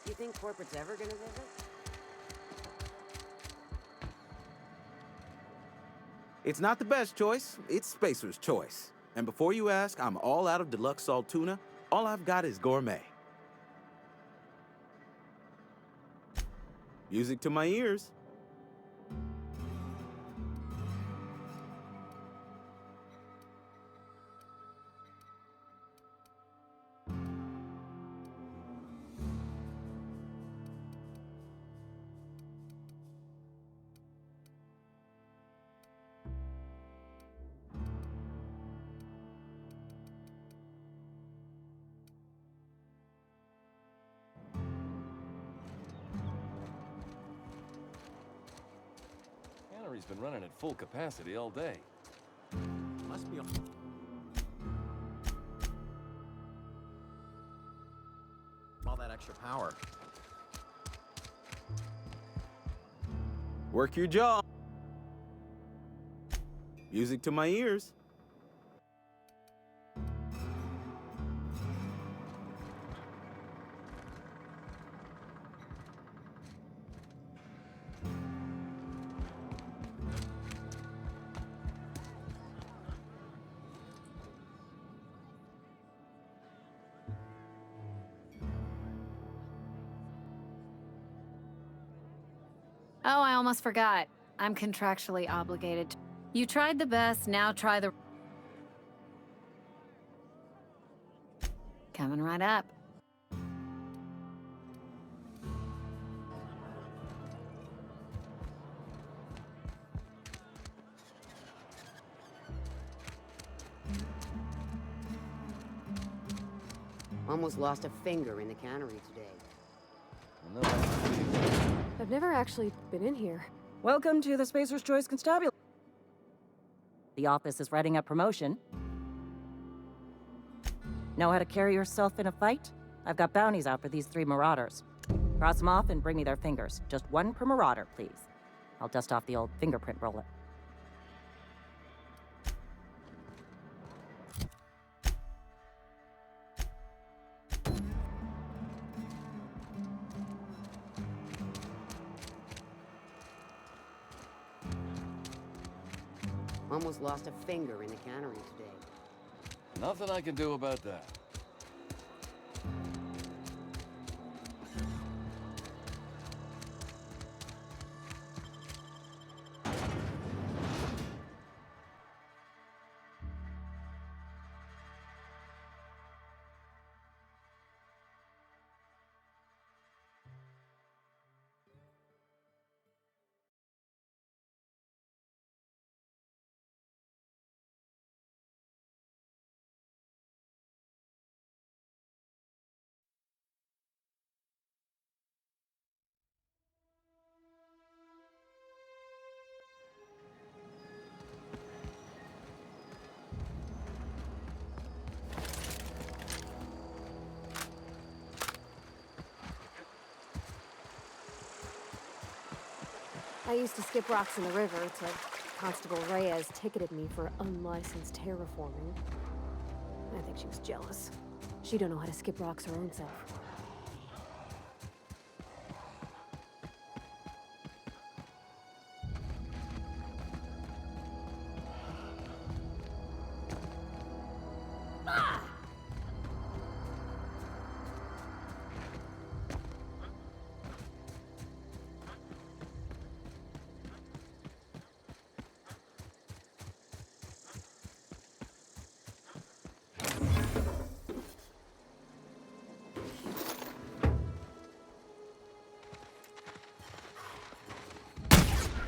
You think corporate's ever gonna visit? It's not the best choice, it's Spacer's choice. And before you ask, I'm all out of deluxe salt tuna. All I've got is gourmet. Music to my ears. Cannery's been running at full capacity all day. Must be all that extra power. Work your jaw. Music to my ears. Oh, I almost forgot. I'm contractually obligated. You tried the best, now try the... Coming right up. Almost lost a finger in the cannery today. Well, no, that's- I've never actually been in here. Welcome to the Spacer's Choice Constabulary. The office is writing a promotion. Know how to carry yourself in a fight? I've got bounties out for these 3 marauders. Cross them off and bring me their fingers. Just 1 per marauder, please. I'll dust off the old fingerprint roller. Almost lost a finger in the cannery today. Nothing I can do about that. I used to skip rocks in the river till Constable Reyes ticketed me for unlicensed terraforming. I think she was jealous. She don't know how to skip rocks her own self.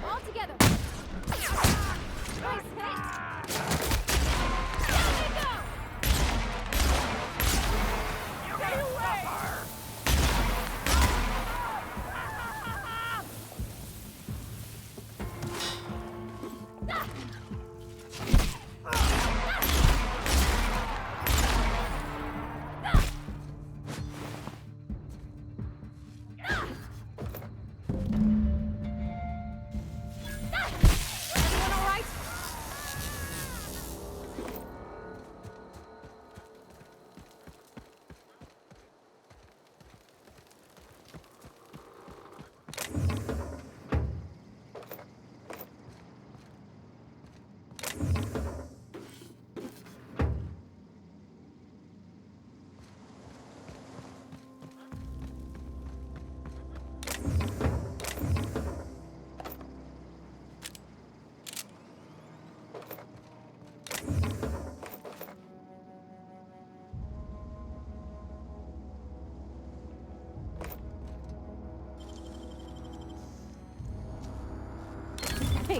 All together! Nice hit! Down you go!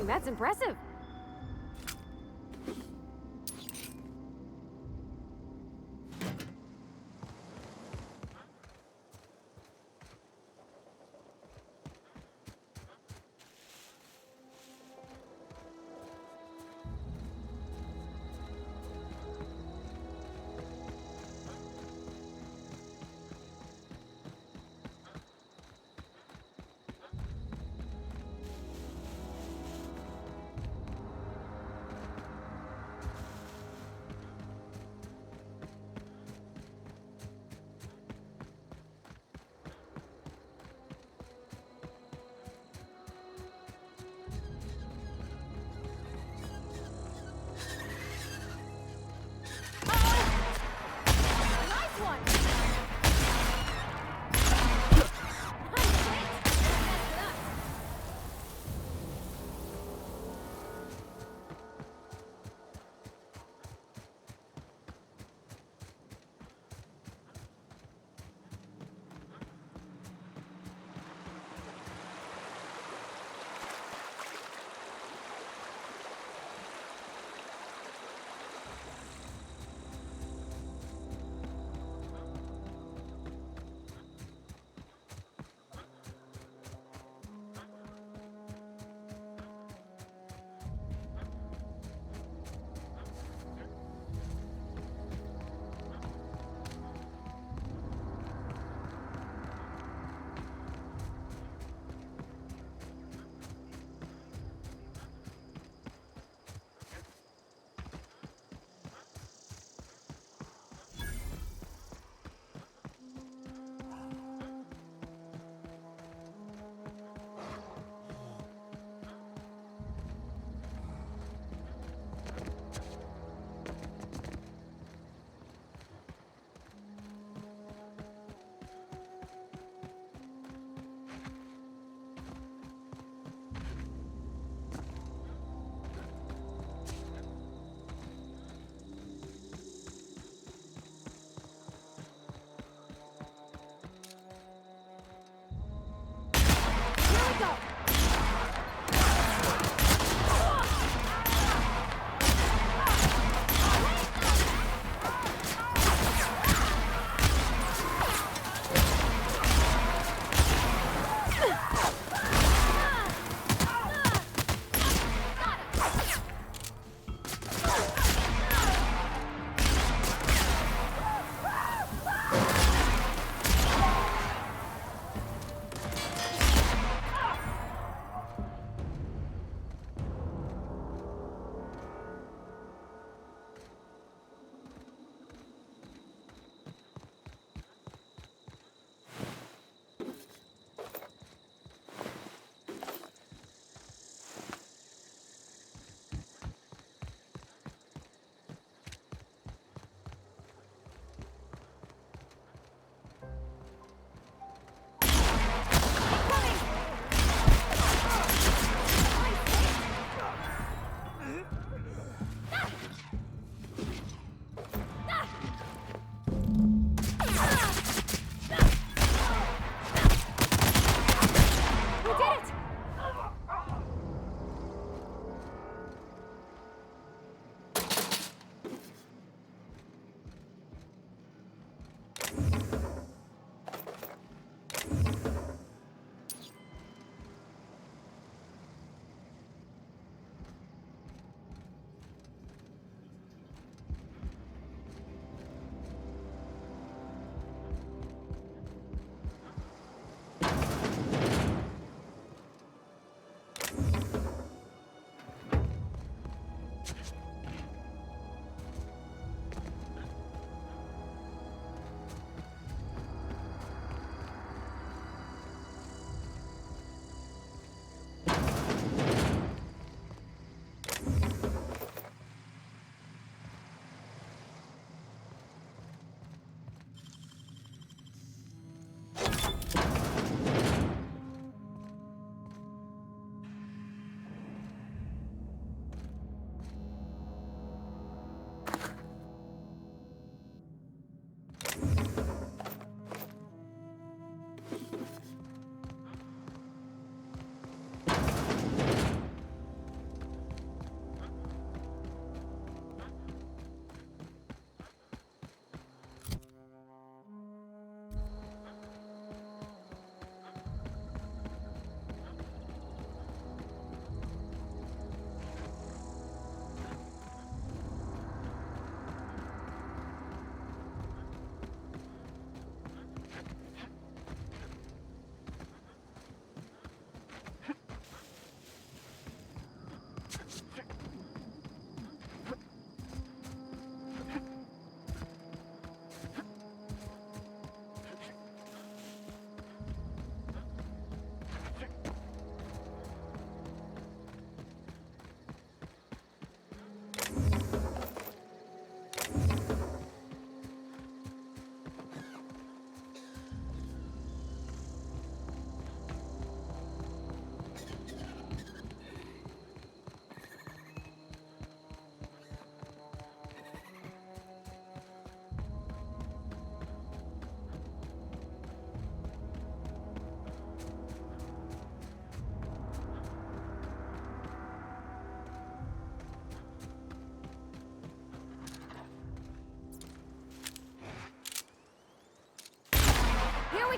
Dang, that's impressive. Nice one!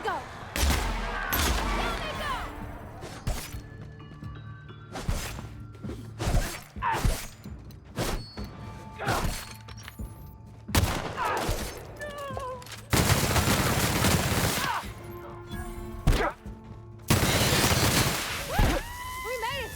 they go! Down they go! We made it!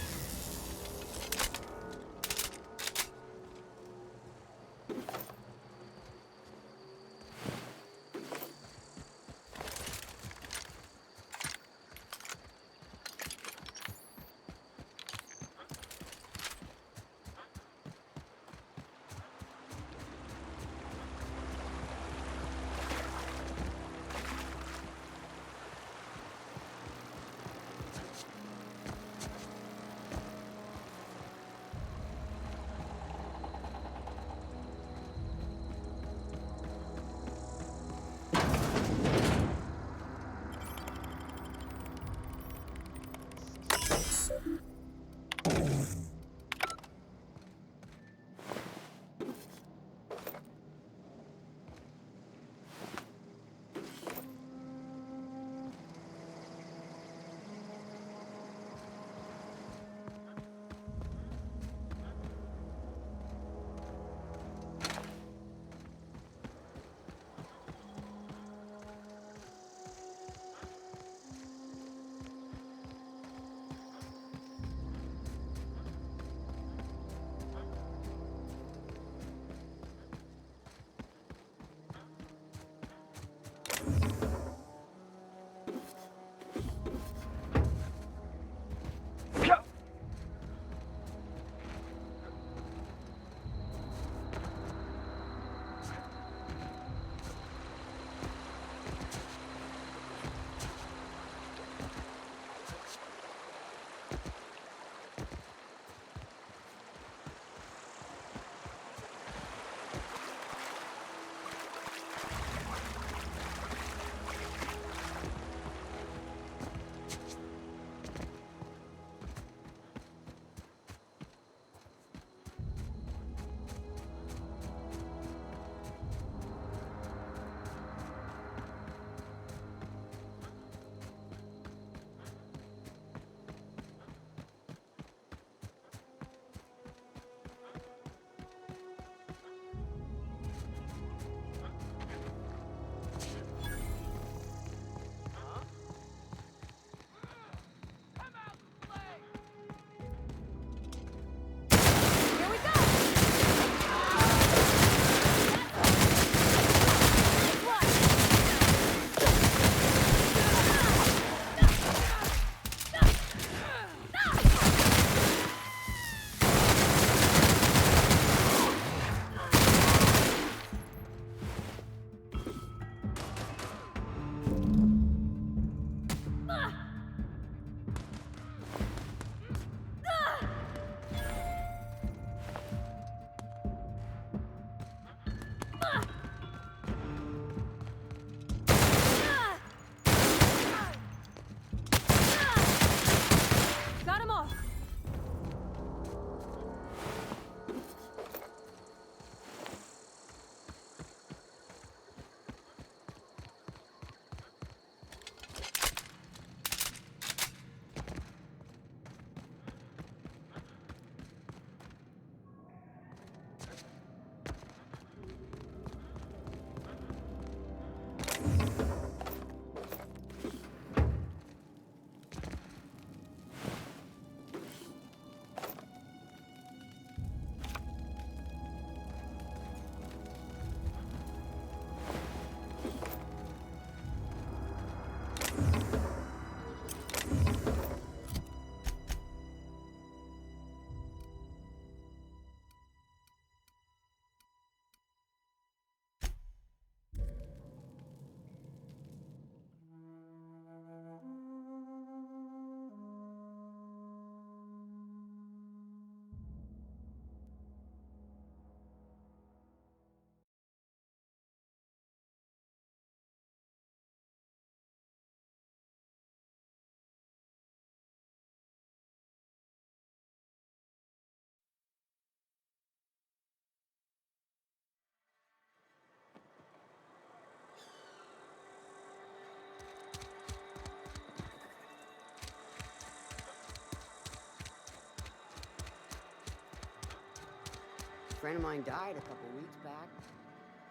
Friend of mine died a couple weeks back.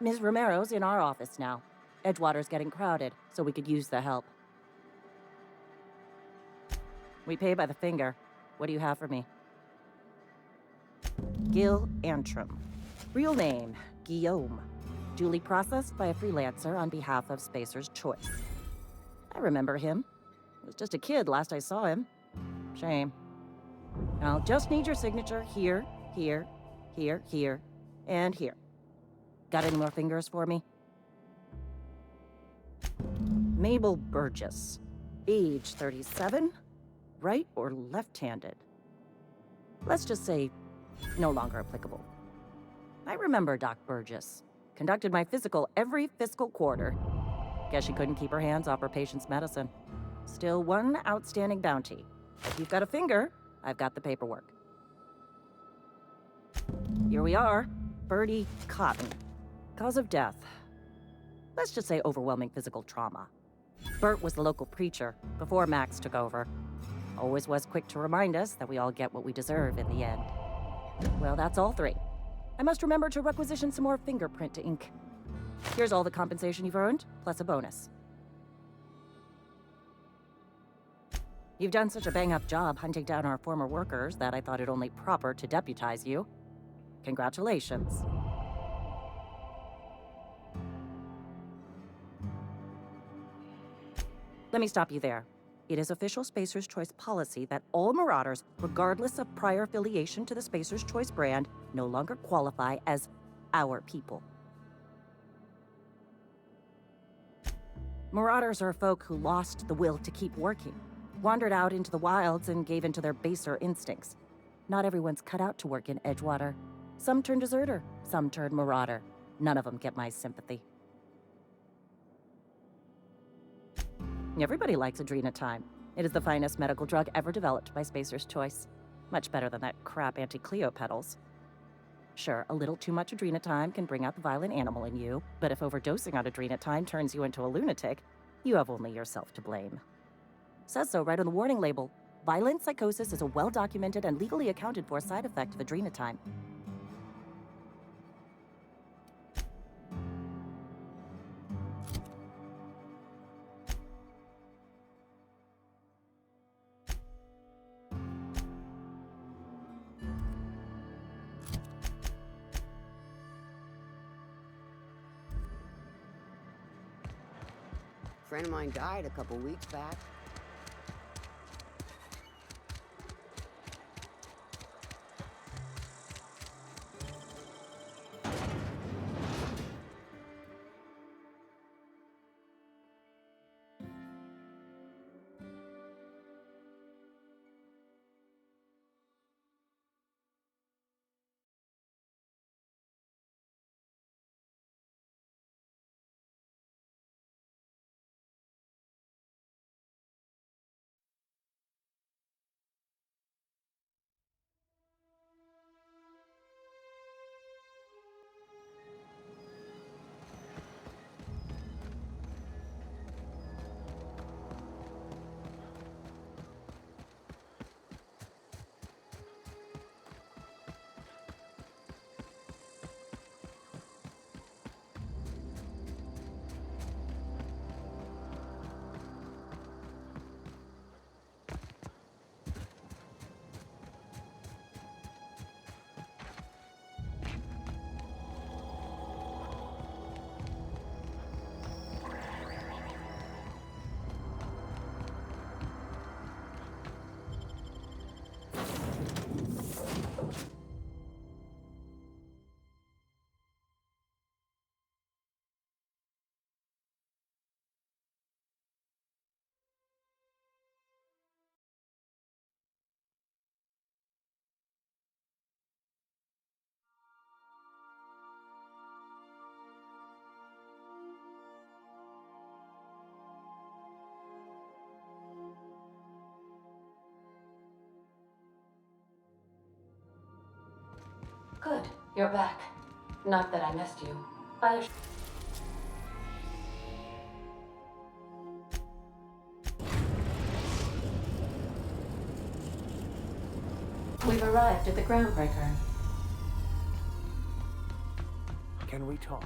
Ms. Romero's in our office now. Edgewater's getting crowded, so we could use the help. We pay by the finger. What do you have for me? Gil Antrim. Real name, Guillaume. Duly processed by a freelancer on behalf of Spacer's Choice. I remember him. He was just a kid last I saw him. Shame. I'll just need your signature here, here, here, here, and here. Got any more fingers for me? Mabel Burgess. Age 37. Right or left-handed? Let's just say no longer applicable. I remember Doc Burgess. Conducted my physical every fiscal quarter. Guess she couldn't keep her hands off her patient's medicine. Still one outstanding bounty. If you've got a finger, I've got the paperwork. Here we are. Bertie Cotton. Cause of death. Let's just say overwhelming physical trauma. Bert was the local preacher before Max took over. Always was quick to remind us that we all get what we deserve in the end. Well, that's all three. I must remember to requisition some more fingerprint ink. Here's all the compensation you've earned, plus a bonus. You've done such a bang-up job hunting down our former workers that I thought it only proper to deputize you. Congratulations. Let me stop you there. It is official Spacer's Choice policy that all Marauders, regardless of prior affiliation to the Spacer's Choice brand, no longer qualify as our people. Marauders are folk who lost the will to keep working, wandered out into the wilds and gave into their baser instincts. Not everyone's cut out to work in Edgewater. Some turn deserter, some turn Marauder. None of them get my sympathy. Everybody likes Adrenatime. It is the finest medical drug ever developed by Spacer's Choice. Much better than that crap anti-Cleo pedals. Sure, a little too much Adrenatime can bring out the violent animal in you, but if overdosing on Adrenatime turns you into a lunatic, you have only yourself to blame. Says so right on the warning label. Violent psychosis is a well-documented and legally accounted for side effect of Adrenatime. Friend of mine died a couple weeks back. Good, you're back. Not that I missed you. We've arrived at the groundbreaker. Can we talk?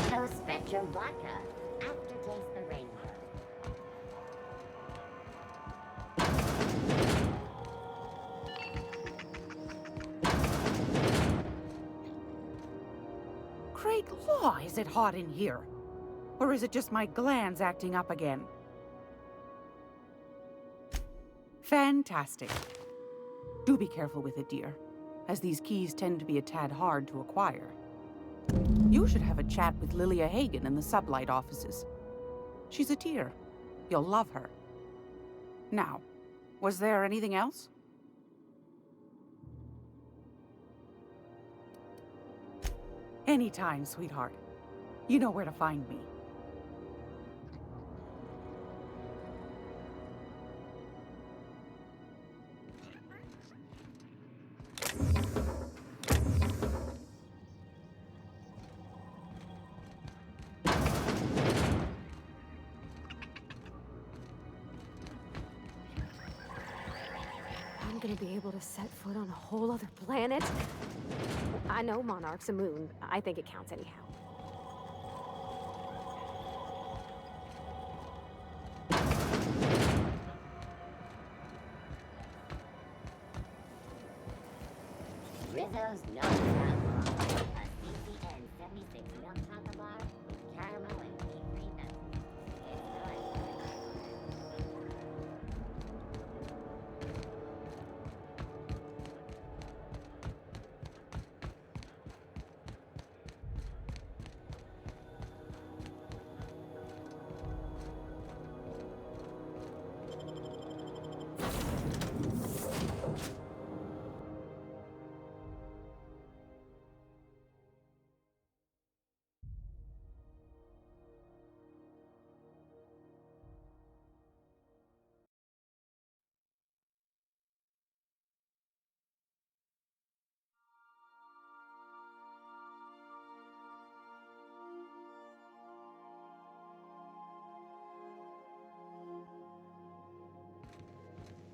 Toast Spectrum Vodka. Aftertaste the rainbow. Great law, is it hot in here? Or is it just my glands acting up again? Fantastic. Do be careful with it, dear, as these keys tend to be a tad hard to acquire. You should have a chat with Lilia Hagen in the Sublight offices. She's a dear. You'll love her. Now, was there anything else? Anytime, sweetheart. You know where to find me. I'm gonna be able to set foot on a whole other planet? I know Monarch's a moon. I think it counts anyhow. Rizzo's No Fat Bar. A CCN 76 milk chocolate bar with caramel and pea-free nuts.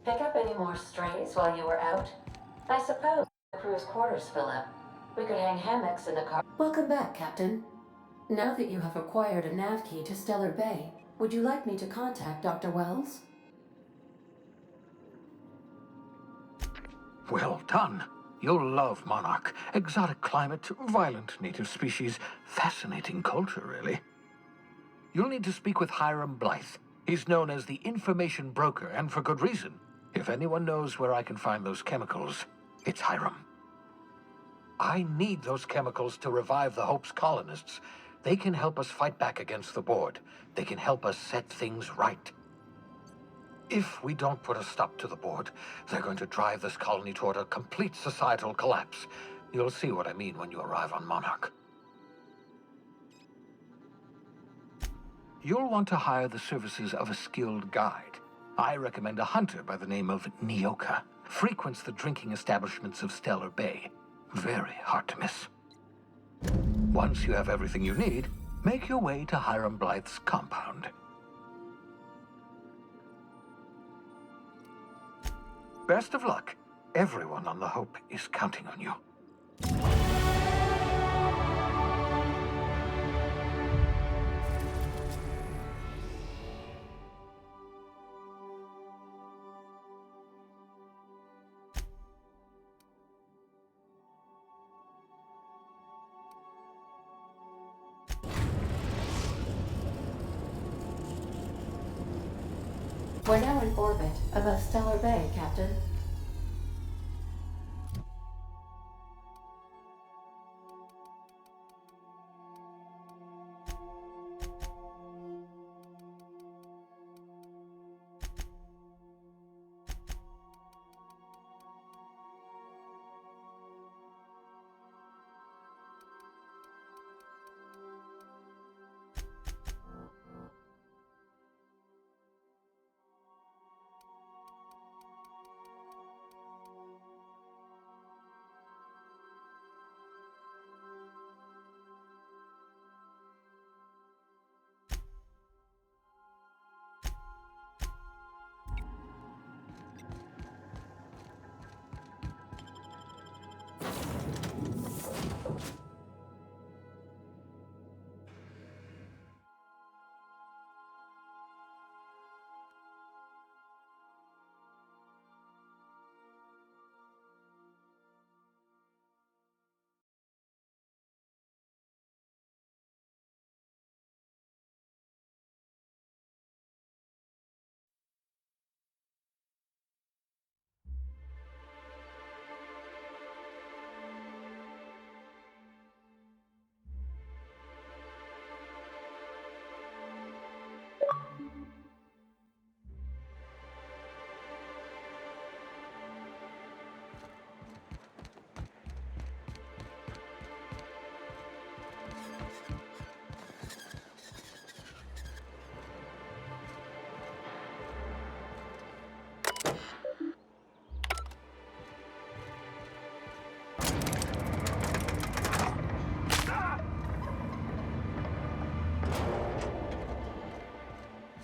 Pick up any more strays while you were out? I suppose the crew's quarters fill up. We could hang hammocks in the car. Welcome back, Captain. Now that you have acquired a nav key to Stellar Bay, would you like me to contact Dr. Wells? Well done. You'll love Monarch. Exotic climate, violent native species, fascinating culture, really. You'll need to speak with Hiram Blythe. He's known as the information broker, and for good reason. If anyone knows where I can find those chemicals, it's Hiram. I need those chemicals to revive the Hope's colonists. They can help us fight back against the Board. They can help us set things right. If we don't put a stop to the Board, they're going to drive this colony toward a complete societal collapse. You'll see what I mean when you arrive on Monarch. You'll want to hire the services of a skilled guide. I recommend a hunter by the name of Nyoka. Frequents the drinking establishments of Stellar Bay. Very hard to miss. Once you have everything you need, make your way to Hiram Blythe's compound. Best of luck. Everyone on the Hope is counting on you. We're now in orbit above Stellar Bay, Captain.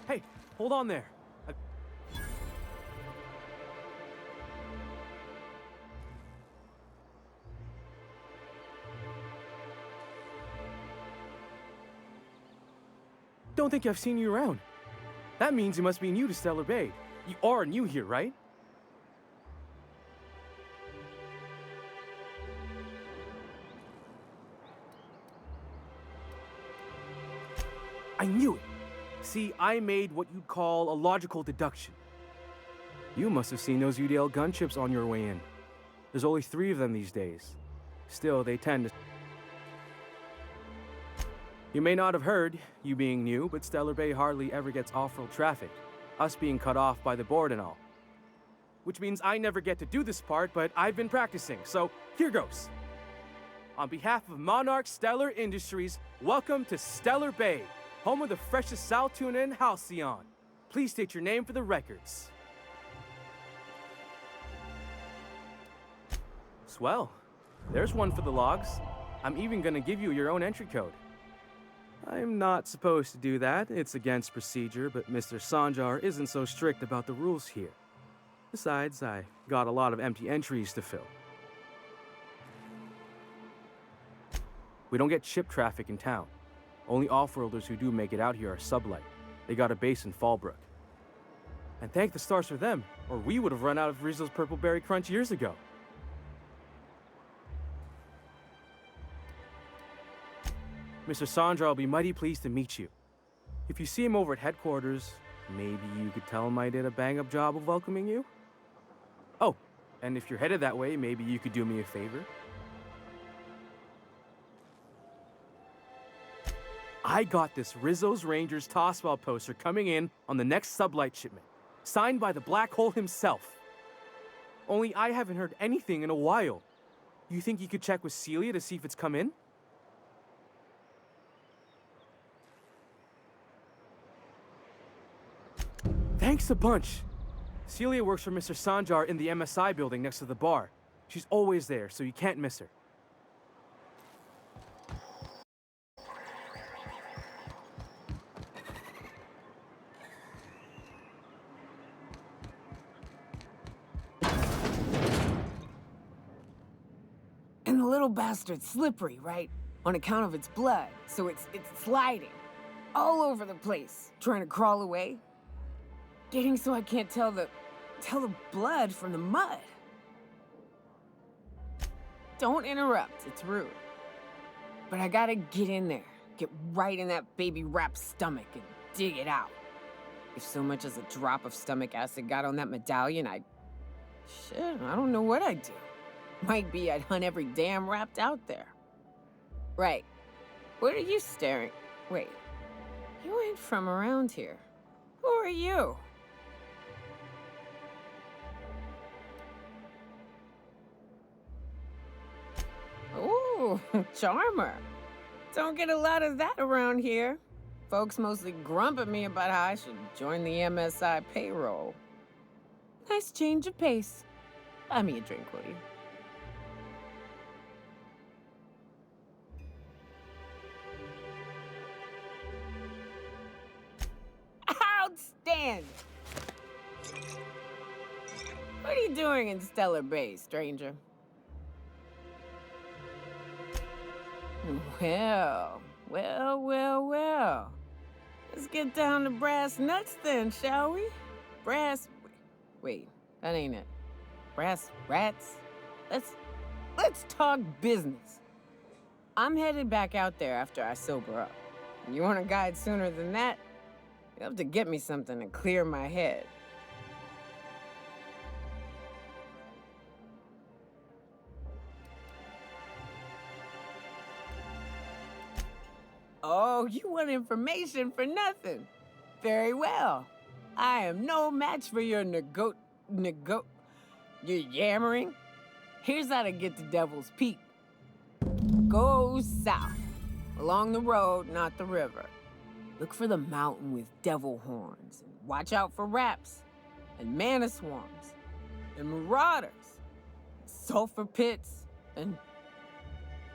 Hey, hold on there. Don't think I've seen you around. That means you must be new to Stellar Bay. You are new here, right? I knew it. See, I made what you'd call a logical deduction. You must have seen those UDL gunships on your way in. There's only 3 of them these days. Still, they tend to... You may not have heard, you being new, but Stellar Bay hardly ever gets off-road traffic, us being cut off by the board and all. Which means I never get to do this part, but I've been practicing, so here goes. On behalf of Monarch Stellar Industries, welcome to Stellar Bay, home of the freshest sal tuna in Halcyon. Please state your name for the records. Swell. There's one for the logs. I'm even gonna give you your own entry code. I'm not supposed to do that. It's against procedure, but Mr. Sanjar isn't so strict about the rules here. Besides, I got a lot of empty entries to fill. We don't get ship traffic in town. Only off-worlders who do make it out here are sublight. They got a base in Fallbrook. And thank the stars for them, or we would have run out of Rizzo's Purple Berry Crunch years ago. Mr. Sandra will be mighty pleased to meet you. If you see him over at headquarters, maybe you could tell him I did a bang-up job of welcoming you? Oh, and if you're headed that way, maybe you could do me a favor. I got this Rizzo's Rangers Tossball poster coming in on the next sublight shipment, signed by the Black Hole himself. Only I haven't heard anything in a while. You think you could check with Celia to see if it's come in? Thanks a bunch. Celia works for Mr. Sanjar in the MSI building next to the bar. She's always there, so you can't miss her. And the little bastard's slippery, right? On account of its blood, so it's sliding. All over the place, trying to crawl away. Getting so I can't tell the blood from the mud. Don't interrupt, it's rude. But I gotta get in there, get right in that baby rap's stomach and dig it out. If so much as a drop of stomach acid got on that medallion, shit, I don't know what I'd do. Might be I'd hunt every damn rapt out there. Right. What are you staring? Wait. You ain't from around here. Who are you? Ooh, charmer. Don't get a lot of that around here. Folks mostly grump at me about how I should join the MSI payroll. Nice change of pace. Buy me a drink, will you? Outstanding! What are you doing in Stellar Bay, stranger? Well. Let's get down to brass nuts then, shall we? Wait, that ain't it. Brass rats? Let's talk business. I'm headed back out there after I sober up. You want a guide sooner than that? You have to get me something to clear my head. Oh, you want information for nothing? Very well. I am no match for your your yammering. Here's how to get to Devil's Peak. Go south, along the road, not the river. Look for the mountain with devil horns, and watch out for raps, and mana swarms, and marauders, sulfur pits, and...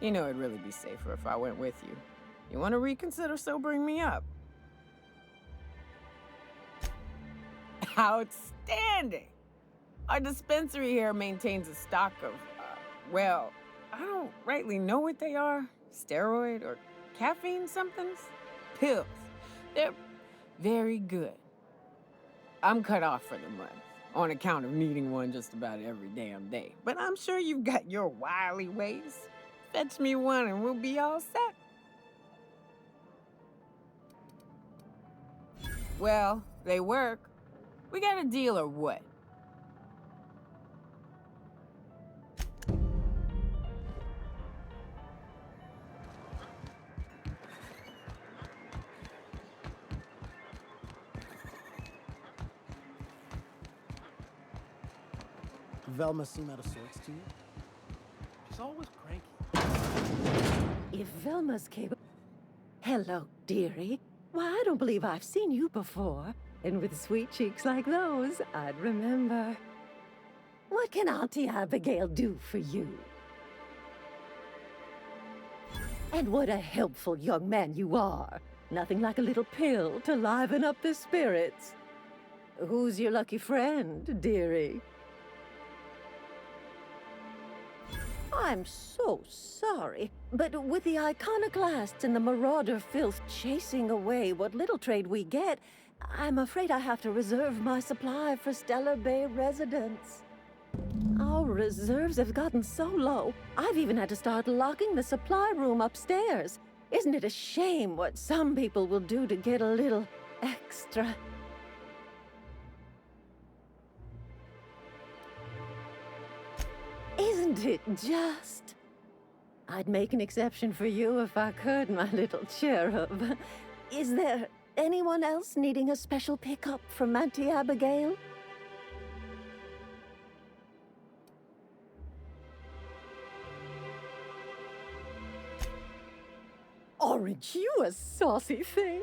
You know, it'd really be safer if I went with you. You want to reconsider sobering me up? Outstanding! Our dispensary here maintains a stock of, well, I don't rightly know what they are. Steroid or caffeine somethings? Pills. They're very good. I'm cut off for the month, on account of needing one just about every damn day. But I'm sure you've got your wily ways. Fetch me one and we'll be all set. Well, they work. We got a deal or what? Velma seem out of sorts to you? She's always cranky. If Velma's capable... Hello, dearie. Why, I don't believe I've seen you before. And with sweet cheeks like those, I'd remember. What can Auntie Abigail do for you? And what a helpful young man you are. Nothing like a little pill to liven up the spirits. Who's your lucky friend, dearie? I'm so sorry, but with the iconoclasts and the marauder filth chasing away what little trade we get, I'm afraid I have to reserve my supply for Stellar Bay residents. Our reserves have gotten so low, I've even had to start locking the supply room upstairs. Isn't it a shame what some people will do to get a little extra? Isn't it just? I'd make an exception for you if I could, my little cherub. Is there anyone else needing a special pickup from Auntie Abigail? Aren't you a saucy thing?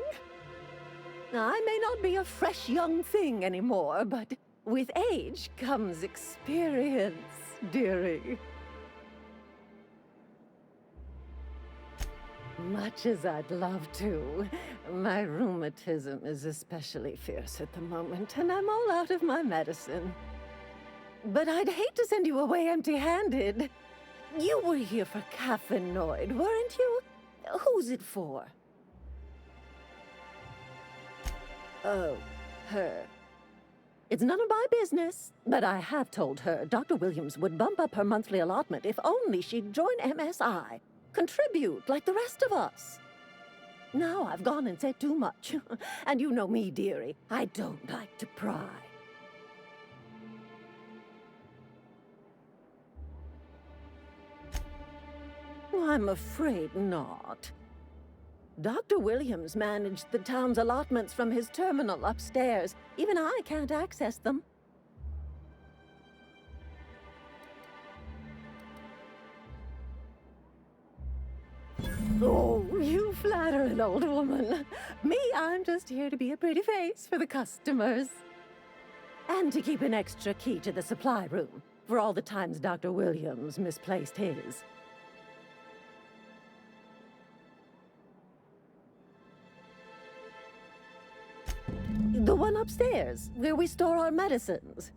I may not be a fresh young thing anymore, but with age comes experience, dearie. Much as I'd love to, my rheumatism is especially fierce at the moment, and I'm all out of my medicine. But I'd hate to send you away empty-handed. You were here for Caffeinoid, weren't you? Who's it for? Oh, her. It's none of my business, but I have told her Dr. Williams would bump up her monthly allotment if only she'd join MSI. Contribute like the rest of us. Now I've gone and said too much. And you know me, dearie. I don't like to pry. I'm afraid not. Dr. Williams managed the town's allotments from his terminal upstairs. Even I can't access them. Oh, you flatter an old woman. Me, I'm just here to be a pretty face for the customers. And to keep an extra key to the supply room, for all the times Dr. Williams misplaced his. The one upstairs, where we store our medicines.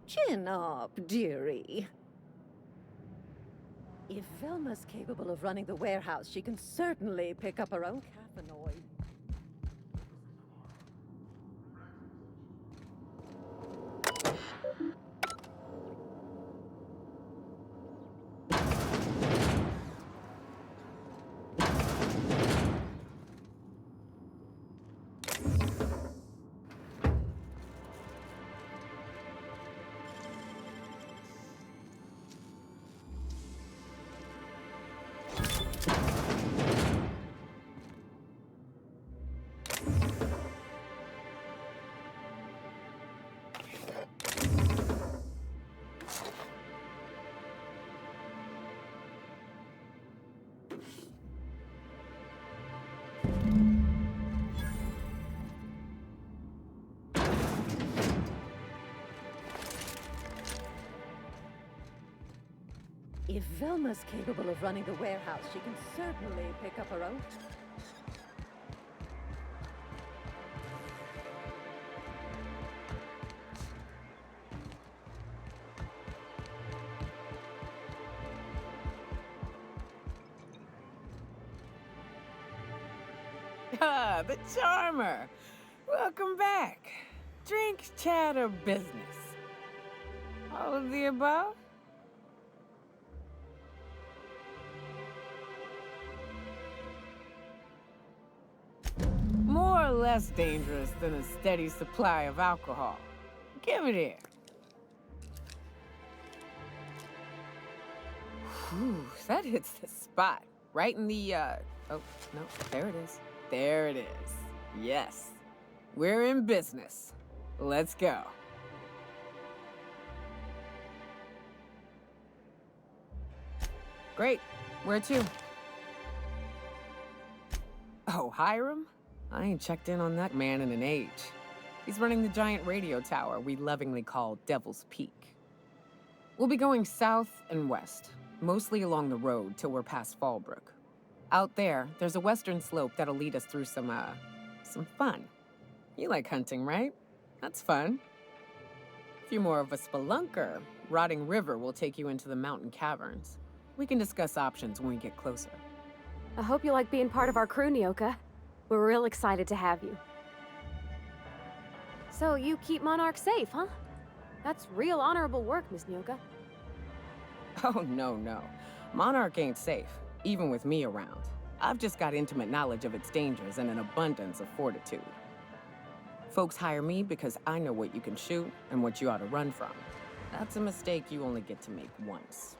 Chin up, dearie. If Velma's capable of running the warehouse, she can certainly pick up her own caffeinoid. If Velma's capable of running the warehouse, she can certainly pick up her own. Ah, the charmer. Welcome back. Drink, chat, or business? All of the above? More or less dangerous than a steady supply of alcohol. Give it here. Whew, that hits the spot. Right in the, oh, no, there it is. There it is. Yes. We're in business. Let's go. Great. Where to? Oh, Hiram? I ain't checked in on that man in an age. He's running the giant radio tower we lovingly call Devil's Peak. We'll be going south and west, mostly along the road till we're past Fallbrook. Out there, there's a western slope that'll lead us through some fun. You like hunting, right? That's fun. If you're more of a spelunker, Rotting River will take you into the mountain caverns. We can discuss options when we get closer. I hope you like being part of our crew, Nyoka. We're real excited to have you. So you keep Monarch safe, huh? That's real honorable work, Miss Nyoka. Oh, no. Monarch ain't safe, even with me around. I've just got intimate knowledge of its dangers and an abundance of fortitude. Folks hire me because I know what you can shoot and what you ought to run from. That's a mistake you only get to make once.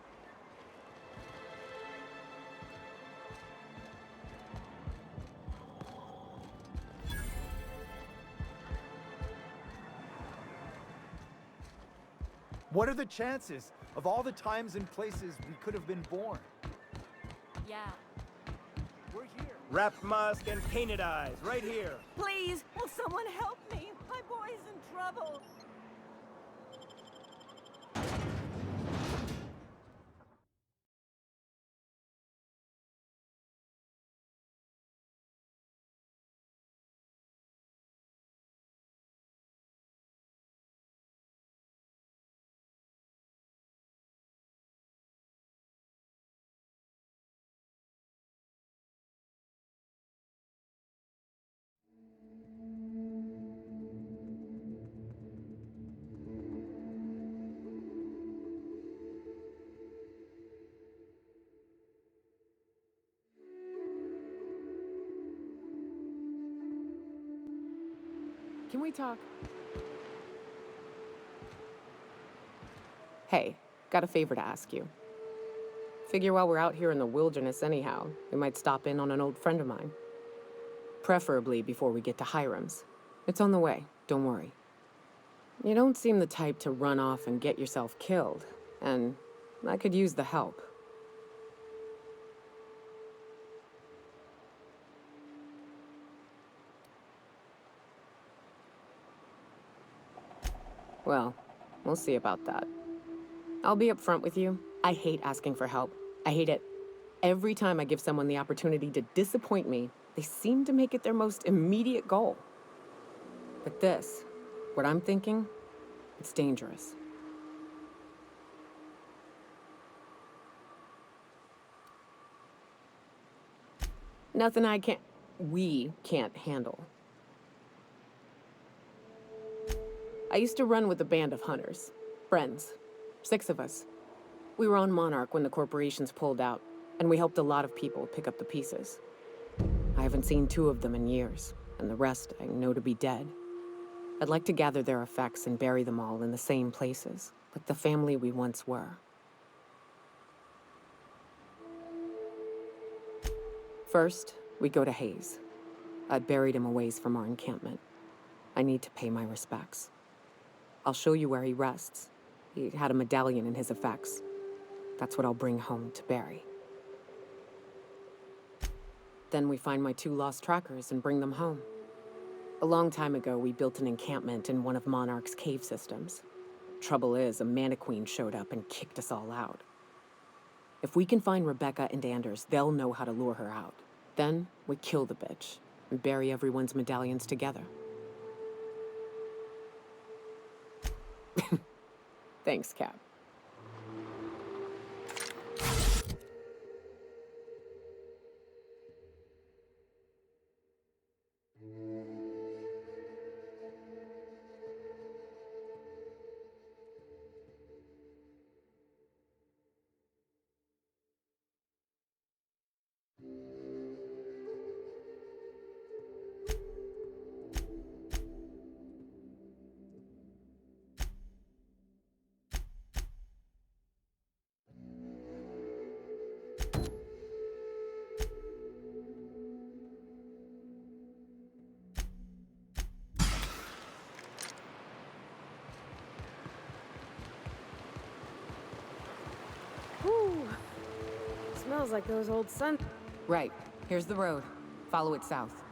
What are the chances of all the times and places we could have been born? Yeah. We're here. Wrapped mask and painted eyes, right here. Please, will someone help me? My boy's in trouble. can we talk? Hey, got a favor to ask you. Figure while we're out here in the wilderness anyhow, we might stop in on an old friend of mine. Preferably before we get to Hiram's. It's on the way, don't worry. You don't seem the type to run off and get yourself killed, and I could use the help. Well, we'll see about that. I'll be upfront with you. I hate asking for help. I hate it. Every time I give someone the opportunity to disappoint me, they seem to make it their most immediate goal. But this, what I'm thinking, it's dangerous. Nothing we can't handle. I used to run with a band of hunters. Friends. 6 of us. We were on Monarch when the corporations pulled out, and we helped a lot of people pick up the pieces. I haven't seen 2 of them in years, and the rest I know to be dead. I'd like to gather their effects and bury them all in the same places, like the family we once were. First, we go to Hayes. I'd buried him a ways from our encampment. I need to pay my respects. I'll show you where he rests. He had a medallion in his effects. That's what I'll bring home to bury. Then we find my 2 lost trackers and bring them home. A long time ago, we built an encampment in one of Monarch's cave systems. Trouble is, a Mantiqueen showed up and kicked us all out. If we can find Rebecca and Anders, they'll know how to lure her out. Then, we kill the bitch and bury everyone's medallions together. Thanks, Cap. Whew. Smells like those old sun. Right. Here's the road. Follow it south.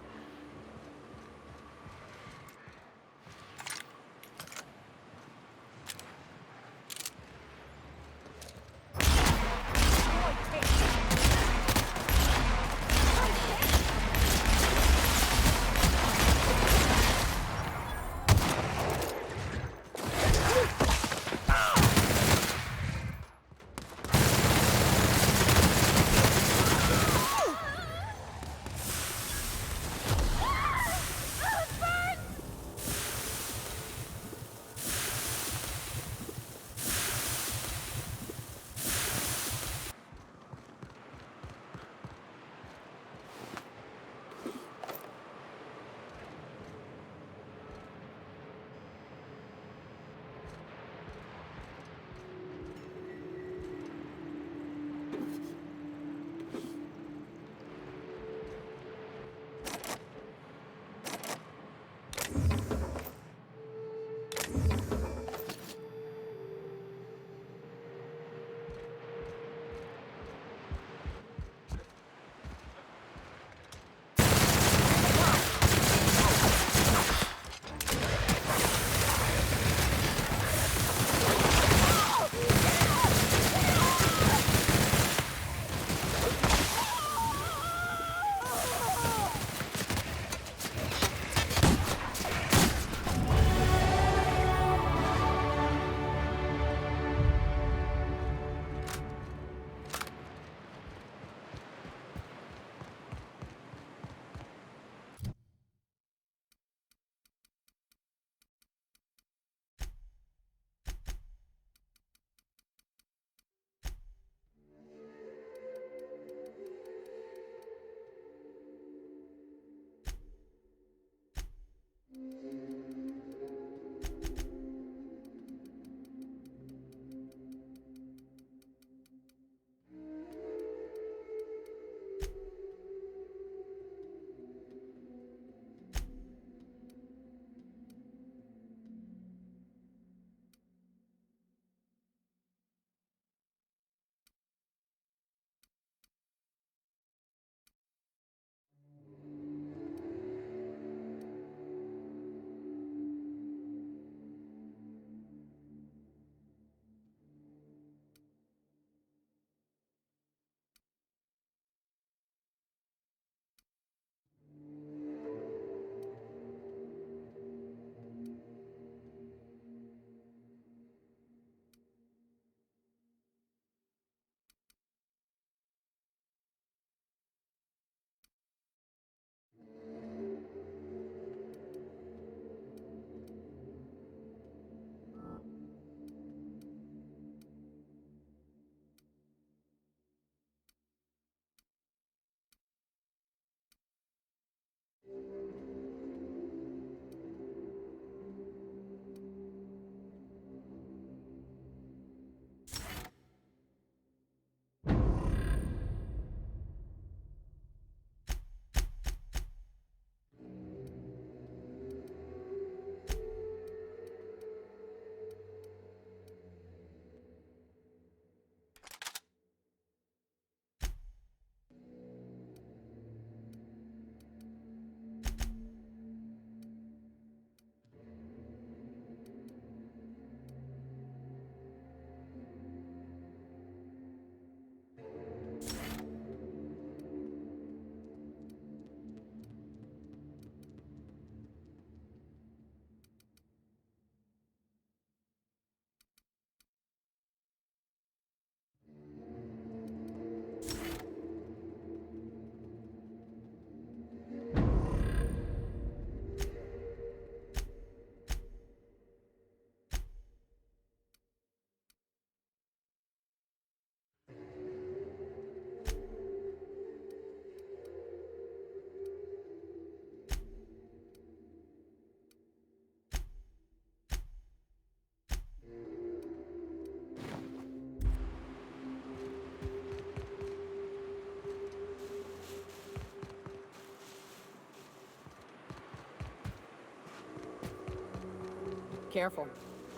Careful.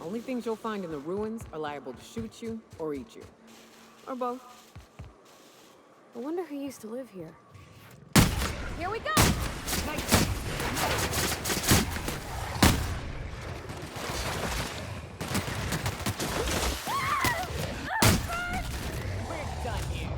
Only things you'll find in the ruins are liable to shoot you or eat you. Or both. I wonder who used to live here. Here we go! We're done here.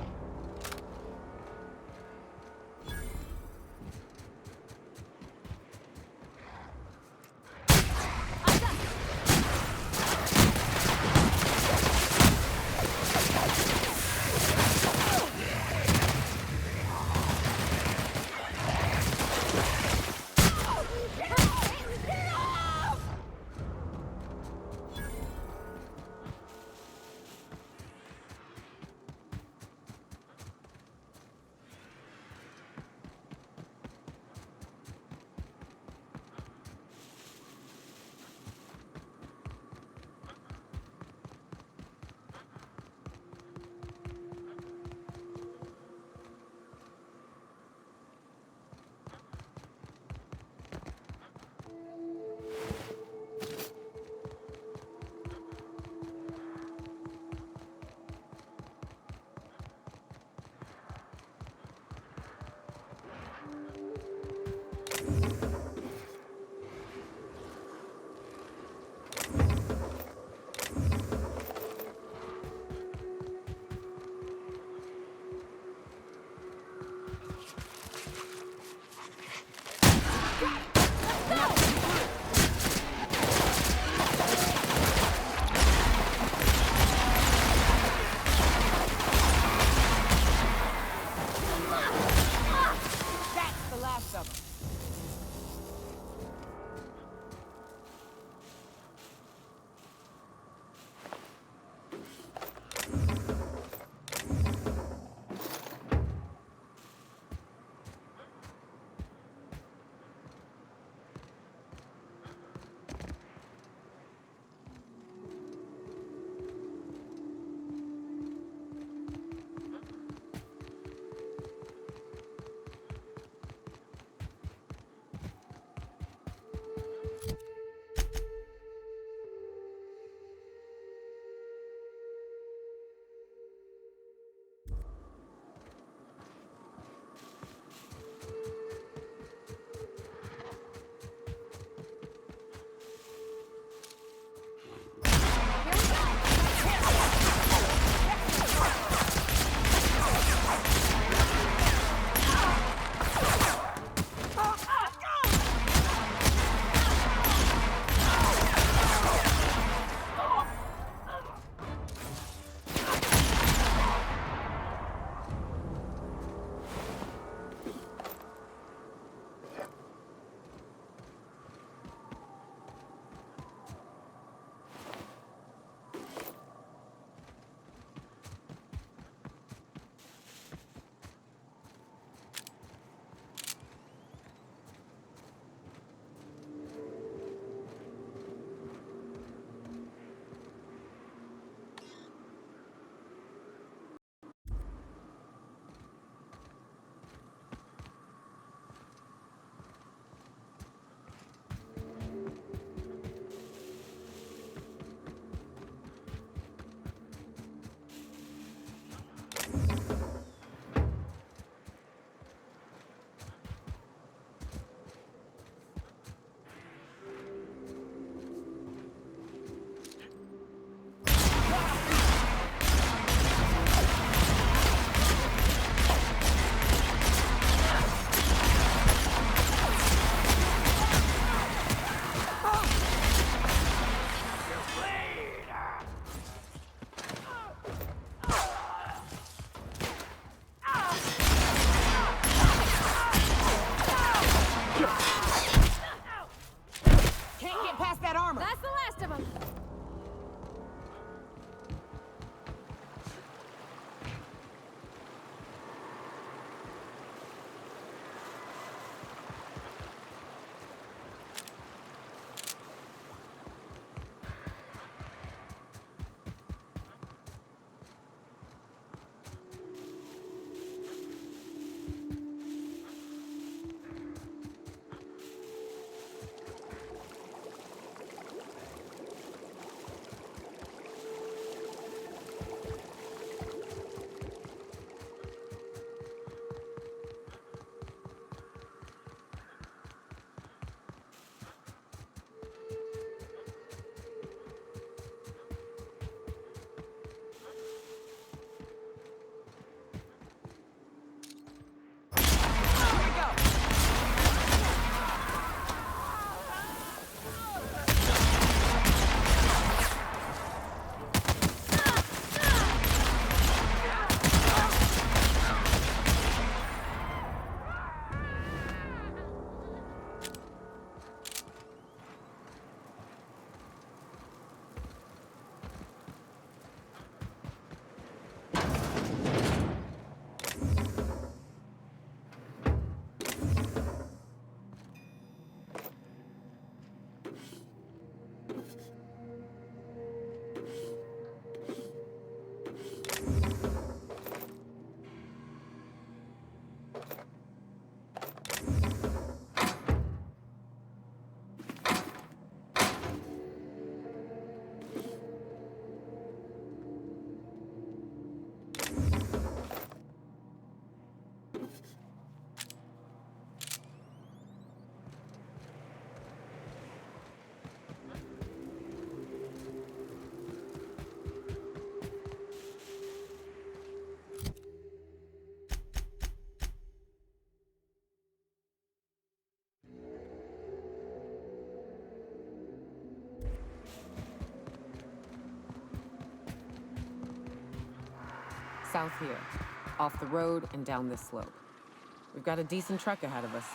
south here, off the road and down this slope. We've got a decent trek ahead of us.